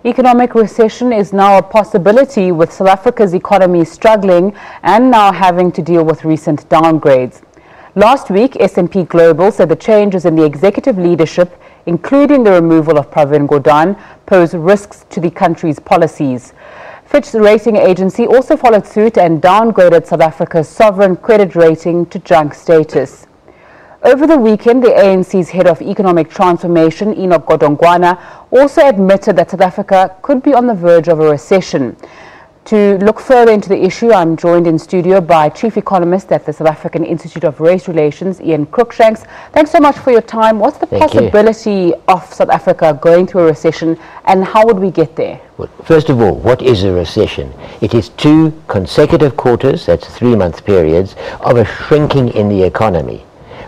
Economic recession is now a possibility, with South Africa's economy struggling and now having to deal with recent downgrades. Last week, S&P Global said the changes in the executive leadership, including the removal of Pravin Gordhan, pose risks to the country's policies. Fitch, the rating agency, also followed suit and downgraded South Africa's sovereign credit rating to junk status. Over the weekend, the ANC's head of economic transformation, Enock Godongwana, also admitted that South Africa could be on the verge of a recession. To look further into the issue, I'm joined in studio by Chief Economist at the South African Institute of Race Relations, Cruickshanks. Thanks so much for your time. What's the possibility of South Africa going through a recession, and how would we get there? Well, first of all, what is a recession? It is 2 consecutive quarters, that's 3-month periods, of a shrinking in the economy.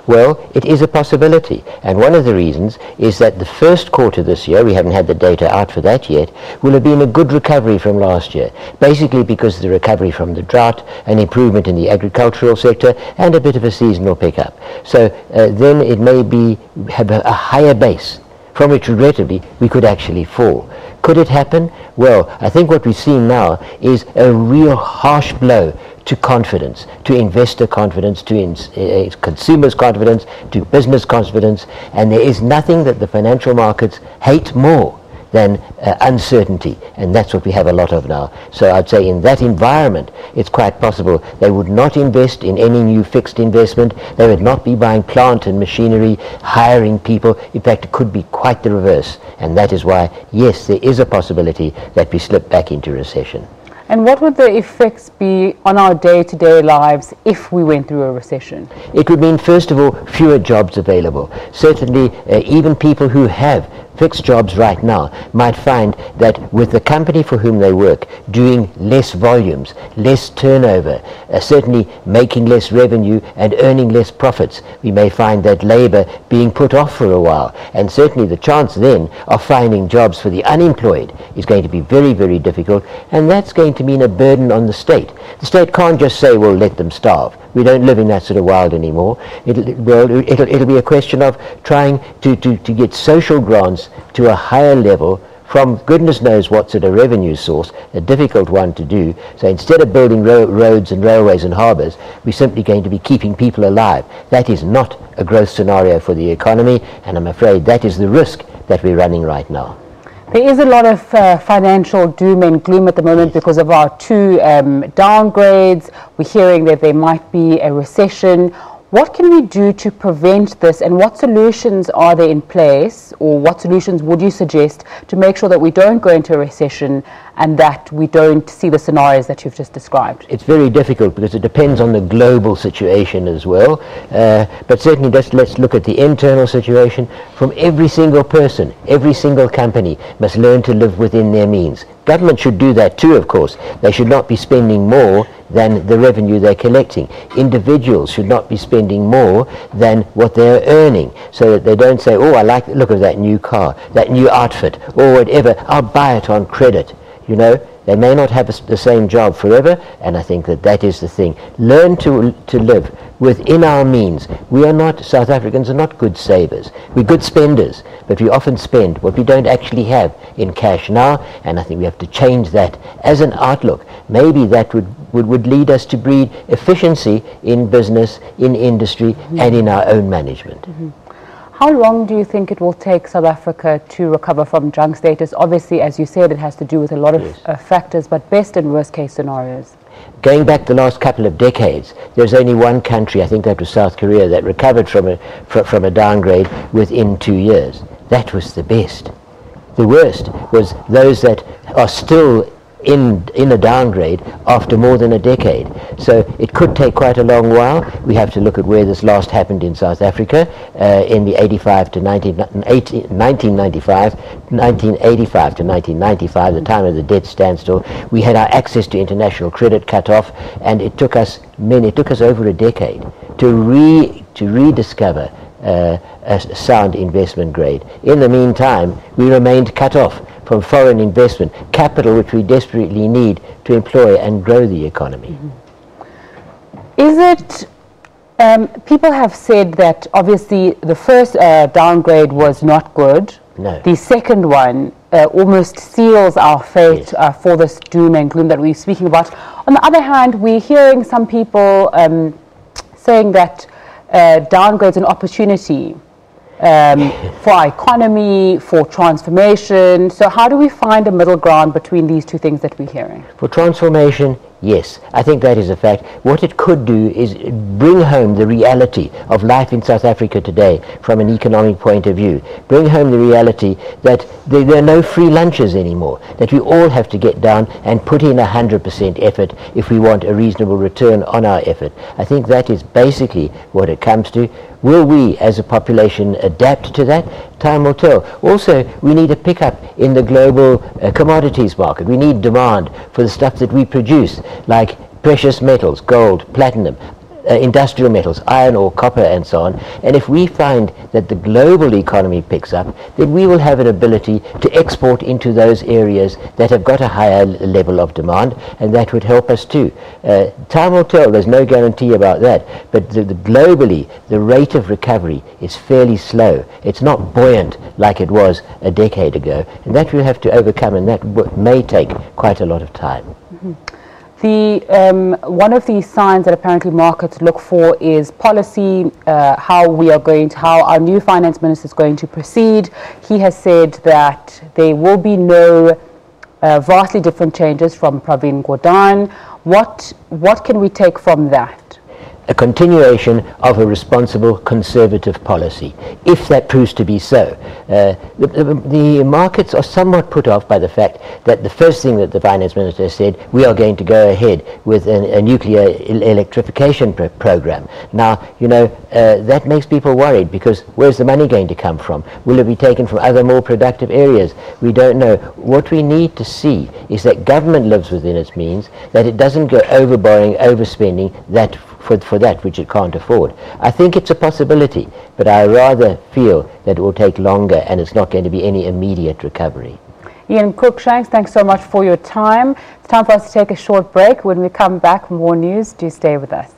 Well, it is a possibility, and one of the reasons is that the first quarter this year, we haven't had the data out for that yet, will have been a good recovery from last year, basically because of the recovery from the drought, an improvement in the agricultural sector, and a bit of a seasonal pickup. So then it may have a higher base from which regrettably we could actually fall. Could it happen? Well, I think what we've seen now is a real harsh blow to confidence, to investor confidence, to consumers' confidence, to business confidence, and there is nothing that the financial markets hate more than uncertainty, and that's what we have a lot of now. So I'd say in that environment, it's quite possible they would not invest in any new fixed investment, they would not be buying plant and machinery, hiring people. In fact, it could be quite the reverse, and that is why, yes, there is a possibility that we slip back into recession. And what would the effects be on our day-to-day lives if we went through a recession? It would mean, first of all, fewer jobs available. Certainly, even people who have fixed jobs right now might find that with the company for whom they work doing less volumes, less turnover, certainly making less revenue and earning less profits, we may find that labor being put off for a while, and certainly the chance then of finding jobs for the unemployed is going to be very, very difficult, and that's going to mean a burden on the state. The state can't just say, well, let them starve. We don't live in that sort of world anymore. It'll be a question of trying to get social grants to a higher level from goodness knows what sort of revenue source, a difficult one to do. So instead of building roads and railways and harbours, we're simply going to be keeping people alive. That is not a growth scenario for the economy, and I'm afraid that is the risk that we're running right now. There is a lot of financial doom and gloom at the moment because of our 2 downgrades. We're hearing that there might be a recession. What can we do to prevent this, and what solutions are there in place, or what solutions would you suggest to make sure that we don't go into a recession and that we don't see the scenarios that you've just described? It's very difficult because it depends on the global situation as well, but certainly let's look at the internal situation. From every single person, every single company must learn to live within their means. Government should do that too, of course. They should not be spending more than the revenue they're collecting. Individuals should not be spending more than what they're earning, so that they don't say, oh, I like the look of that new car, that new outfit, or whatever, I'll buy it on credit. You know, they may not have the same job forever, and I think that is the thing. Learn to live within our means. South Africans are not good savers. We're good spenders, but we often spend what we don't actually have in cash now, and I think we have to change that as an outlook. Maybe that would lead us to breed efficiency in business, in industry, and in our own management. How long do you think it will take South Africa to recover from junk status? Obviously, as you said, it has to do with a lot of factors, but best and worst case scenarios. Going back the last couple of decades, there's only one country, I think that was South Korea, that recovered from a downgrade within 2 years. That was the best. The worst was those that are still in a downgrade after more than a decade. So it could take quite a long while. We have to look at where this last happened in South Africa in the 1985 to 1995, the time of the debt standstill. We had our access to international credit cut off, and it took us over a decade to rediscover a sound investment grade. In the meantime, we remained cut off from foreign investment, capital which we desperately need to employ and grow the economy. Is it, people have said that obviously the first downgrade was not good, No. The second one almost seals our fate for this doom and gloom that we're speaking about. On the other hand, we're hearing some people saying that downgrades an opportunity for our economy, for transformation. So how do we find a middle ground between these two things that we're hearing? For transformation, yes, I think that is a fact. What it could do is bring home the reality of life in South Africa today from an economic point of view. Bring home the reality that there are no free lunches anymore, that we all have to get down and put in 100% effort if we want a reasonable return on our effort. I think that is basically what it comes to. Will we as a population adapt to that? Time will tell. Also, we need a pickup in the global commodities market. We need demand for the stuff that we produce, like precious metals, gold, platinum, industrial metals, iron ore, copper, and so on. And if we find that the global economy picks up, then we will have an ability to export into those areas that have got a higher level of demand, and that would help us too. Time will tell. There's no guarantee about that. But globally, the rate of recovery is fairly slow. It's not buoyant like it was a decade ago, and that we'll have to overcome, and that may take quite a lot of time. Mm-hmm. One of the signs that apparently markets look for is policy, how our new finance minister is going to proceed. He has said that there will be no vastly different changes from Pravin Gordhan. What can we take from that? A continuation of a responsible conservative policy, if that proves to be so. The markets are somewhat put off by the fact that the first thing that the finance minister said, we are going to go ahead with a nuclear electrification program. Now, you know, that makes people worried, because where's the money going to come from? Will it be taken from other more productive areas? We don't know. What we need to see is that government lives within its means, that it doesn't go overborrowing, overspending that for that which it can't afford. I think it's a possibility, but I rather feel that it will take longer and it's not going to be any immediate recovery. Ian Cruickshanks, thanks so much for your time. It's time for us to take a short break. When we come back, more news. Do stay with us.